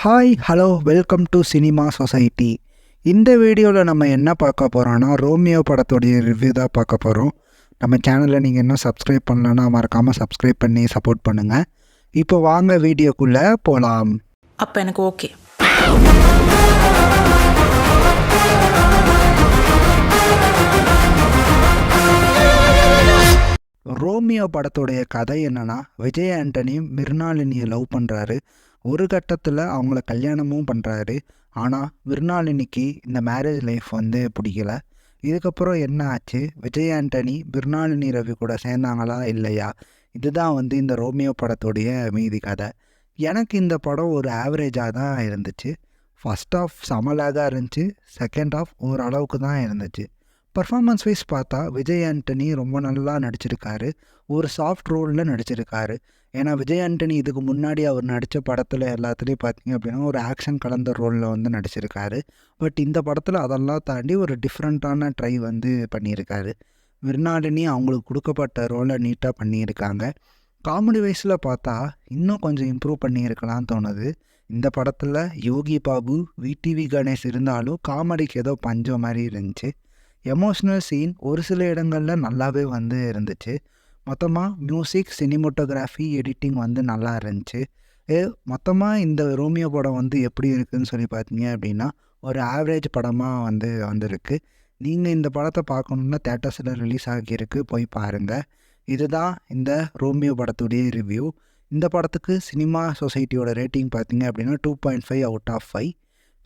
Hi hello welcome to cinema society. இந்த வீடியோவில் நம்ம என்ன பார்க்க போகிறோன்னா ரோமியோ படத்துடைய ரிவ்யூ தான் பார்க்க போகிறோம். நம்ம சேனலில் நீங்கள் இன்னும் சப்ஸ்கிரைப் பண்ணலன்னா மறக்காமல் சப்ஸ்கிரைப் பண்ணி சப்போர்ட் பண்ணுங்கள். இப்போ வாங்க வீடியோக்குள்ளே போகலாம். அப்போ எனக்கு ஓகே. ரோமியோ படத்துடைய கதை என்னென்னா, விஜய் ஆண்டனி மிர்னாலினியை லவ் பண்ணுறாரு. ஒரு கட்டத்தில் அவங்கள கல்யாணமும் பண்ணுறாரு. ஆனால் மிர்னாலினிக்கு இந்த மேரேஜ் லைஃப் பிடிக்கல. இதுக்கப்புறம் என்ன ஆச்சு, விஜய் ஆண்டனி மிர்னாலினி ரவி கூட சேர்ந்தாங்களா இல்லையா, இதுதான் இந்த ரோமியோ படத்துடைய மீதி கதை. எனக்கு இந்த படம் ஒரு ஆவரேஜாக தான் இருந்துச்சு. ஃபஸ்ட் ஆஃப் சமலாக இருந்துச்சு, செகண்ட் ஆஃப் ஓரளவுக்கு தான் இருந்துச்சு. பர்ஃபார்மன்ஸ் வைஸ் பார்த்தா விஜய் ஆண்டனி ரொம்ப நல்லா நடிச்சிருக்காரு. ஒரு சாஃப்ட் ரோலில் நடிச்சிருக்காரு. ஏன்னா விஜய் ஆண்டனி இதுக்கு முன்னாடி அவர் நடித்த படத்தில் எல்லாத்துலேயும் பார்த்தீங்க அப்படின்னா ஒரு ஆக்ஷன் கலந்த ரோலில் நடிச்சிருக்காரு. பட் இந்த படத்தில் அதெல்லாம் தாண்டி ஒரு டிஃப்ரெண்ட்டான ட்ரை பண்ணியிருக்காரு. மிர்னாலினி அவங்களுக்கு கொடுக்கப்பட்ட ரோலை நீட்டாக பண்ணியிருக்காங்க. காமெடி வைஸில் பார்த்தா இன்னும் கொஞ்சம் இம்ப்ரூவ் பண்ணியிருக்கலாம்னு தோணுது. இந்த படத்தில் யோகி பாபு, விடிவி கணேஷ் இருந்தாலும் காமெடிக்கு ஏதோ பஞ்சம் மாதிரி இருந்துச்சு. எமோஷ்னல் சீன் ஒரு சில இடங்களில் நல்லாவே இருந்துச்சு. மொத்தமாக மியூசிக், சினிமோட்டோகிராஃபி, எடிட்டிங் நல்லா இருந்துச்சு. மொத்தமாக இந்த ரோமியோ படம் எப்படி இருக்குதுன்னு சொல்லி பார்த்தீங்க அப்படின்னா ஒரு ஆவரேஜ் படமாக வந்திருக்கு. நீங்கள் இந்த படத்தை பார்க்கணுன்னா தேட்டர்ஸில் ரிலீஸ் ஆகியிருக்கு, போய் பாருங்கள். இதுதான் இந்த ரோமியோ படத்துடைய ரிவ்யூ. இந்த படத்துக்கு சினிமா சொசைட்டியோட ரேட்டிங் பார்த்தீங்க அப்படின்னா 2.5 அவுட் ஆஃப் 5.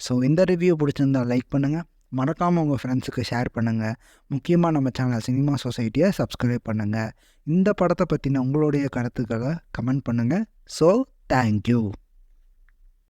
ஸோ இந்த ரிவ்யூ பிடிச்சிருந்தா லைக் பண்ணுங்கள், மறக்காமல் உங்கள் ஃப்ரெண்ட்ஸுக்கு ஷேர் பண்ணுங்கள். முக்கியமாக நம்ம சேனல் சினிமா சொசைட்டியை சப்ஸ்கிரைப் பண்ணுங்கள். இந்த படத்தை பற்றின உங்களுடைய கருத்துக்களை கமெண்ட் பண்ணுங்கள். So thank you.